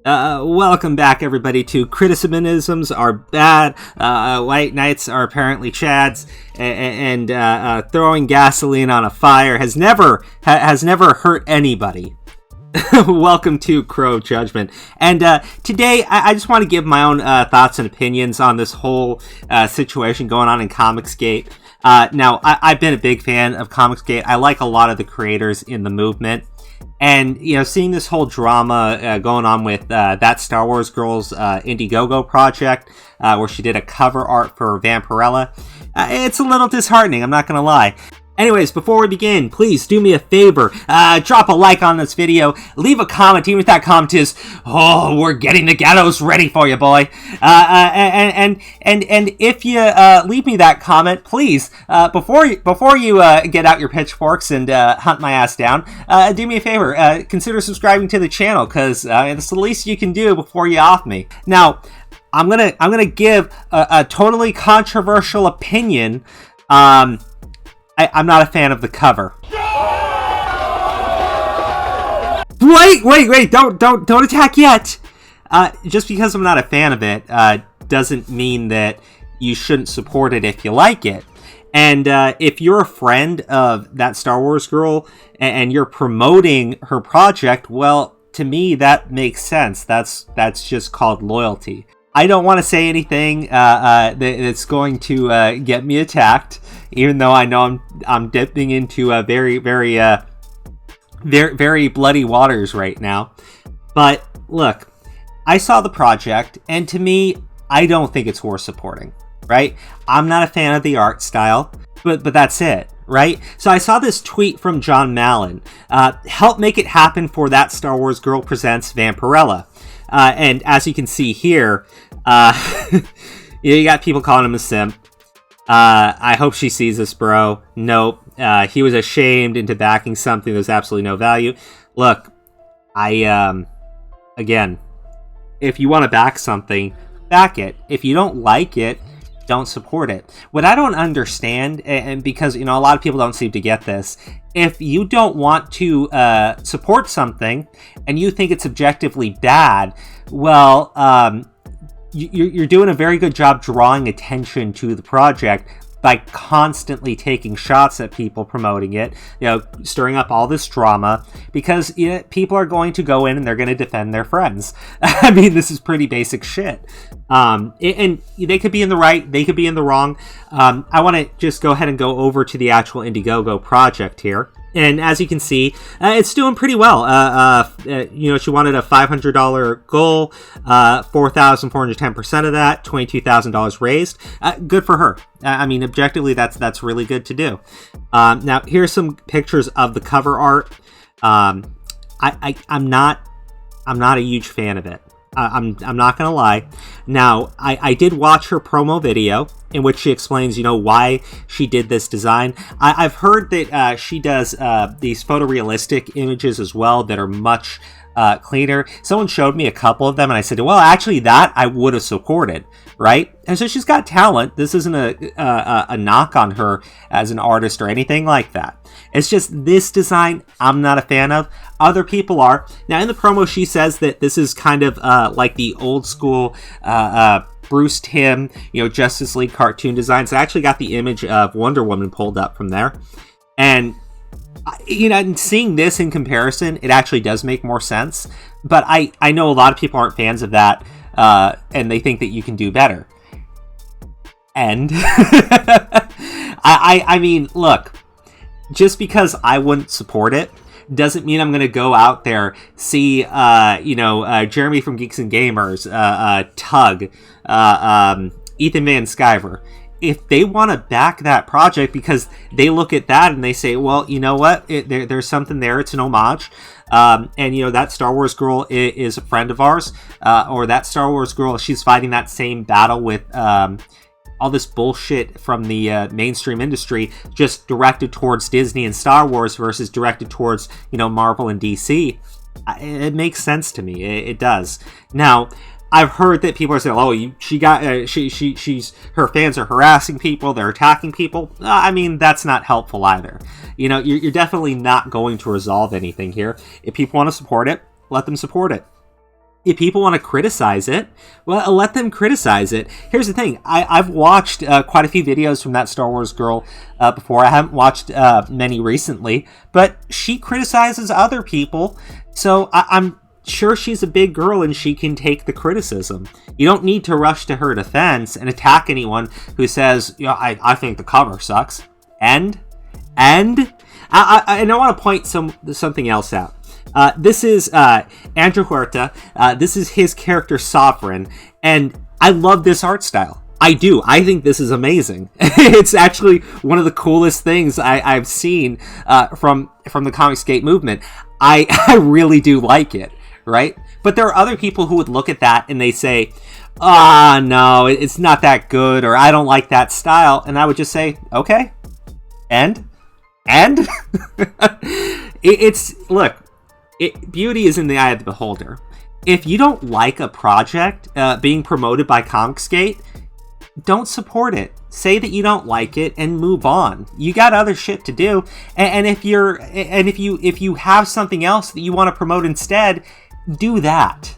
Welcome back, everybody, to Criticisms Are Bad. White Knights are apparently Chads, and throwing gasoline on a fire has never hurt anybody. Welcome to Crow Judgment. And today, I just want to give my own thoughts and opinions on this whole situation going on in Comicsgate. Now, I've been a big fan of Comicsgate. I like a lot of the creators in the movement. And, you know, seeing this whole drama going on with ThatStarWarsGirl's Indiegogo project, where she did a cover art for Vampirella, it's a little disheartening, I'm not going to lie. Anyways, before we begin, please do me a favor, drop a like on this video, leave a comment, even if that comment is, "Oh, we're getting the gallows ready for you, boy." And if you leave me that comment, please, before you get out your pitchforks and hunt my ass down, do me a favor, consider subscribing to the channel, because it's the least you can do before you off me. Now, I'm gonna give a totally controversial opinion. I'm not a fan of the cover. Wait! Don't attack yet. Just because I'm not a fan of it doesn't mean that you shouldn't support it if you like it. And if you're a friend of ThatStarWarsGirl and you're promoting her project, well, to me that makes sense. That's just called loyalty. I don't want to say anything that's going to get me attacked, even though I know I'm dipping into very bloody waters right now. But look, I saw the project, and to me, I don't think it's worth supporting. Right? I'm not a fan of the art style, but that's it. Right? So I saw this tweet from John Mallon. Help make it happen for ThatStarWarsGirl presents Vampirella. And as you can see here, you got people calling him a simp. I hope she sees this, bro. Nope. He was ashamed into backing something there's absolutely no value. Look, again, if you want to back something, back it. If you don't like it, don't support it. What I don't understand, and because, you know, a lot of people don't seem to get this, if you don't want to support something and you think it's objectively bad, well, you're doing a very good job drawing attention to the project by constantly taking shots at people promoting it, you know, stirring up all this drama, because, you know, people are going to go in and they're going to defend their friends. I mean, this is pretty basic shit. And they could be in the right, they could be in the wrong. I want to just go ahead and go over to the actual Indiegogo project here. And as you can see, it's doing pretty well. You know, she wanted a $500 goal, 4,410% of that, $22,000 raised. Good for her. I mean, objectively, that's really good to do. Now, here's some pictures of the cover art. I'm not a huge fan of it. I'm not gonna lie. Now, I did watch her promo video in which she explains, you know, why she did this design. I've heard that she does these photorealistic images as well that are much cleaner. Someone showed me a couple of them, and I said, well, actually, that I would have supported, right? And so she's got talent. This isn't a knock on her as an artist or anything like that. It's just this design I'm not a fan of. Other people are. Now, in the promo, she says that this is kind of like the old school Bruce Timm, you know, Justice League cartoon designs. I actually got the image of Wonder Woman pulled up from there. And, you know, and seeing this in comparison, it actually does make more sense. But I know a lot of people aren't fans of that, and they think that you can do better. And I mean, look, just because I wouldn't support it doesn't mean I'm going to go out there, see, you know, Jeremy from Geeks and Gamers, Tug, Ethan Van Sciver. If they want to back that project because they look at that and they say, well, you know what, there's something there, it's an homage, and, you know, ThatStarWarsGirl is a friend of ours, or ThatStarWarsGirl, she's fighting that same battle with all this bullshit from the mainstream industry, just directed towards Disney and Star Wars versus directed towards, you know, Marvel and DC. It makes sense to me. It does. Now, I've heard that people are saying, "Oh, she's her fans are harassing people, they're attacking people." I mean, that's not helpful either. You know, you're definitely not going to resolve anything here. If people want to support it, let them support it. If people want to criticize it, well, let them criticize it. Here's the thing. I've watched quite a few videos from That Star Wars Girl before. I haven't watched many recently, but she criticizes other people. So I'm sure she's a big girl and she can take the criticism. You don't need to rush to her defense and attack anyone who says, I think the cover sucks. And I want to point something else out. This is Andrew Huerta. This is his character Sovereign, and I love this art style. I do. I think this is amazing. It's actually one of the coolest things I've seen from the Comicsgate movement. I really do like it, right? But there are other people who would look at that and they say, no, it's not that good, or I don't like that style. And I would just say, okay, and look, beauty is in the eye of the beholder. If you don't like a project being promoted by Comicsgate, don't support it. Say that you don't like it and move on. You got other shit to do. And if you have something else that you want to promote instead, do that.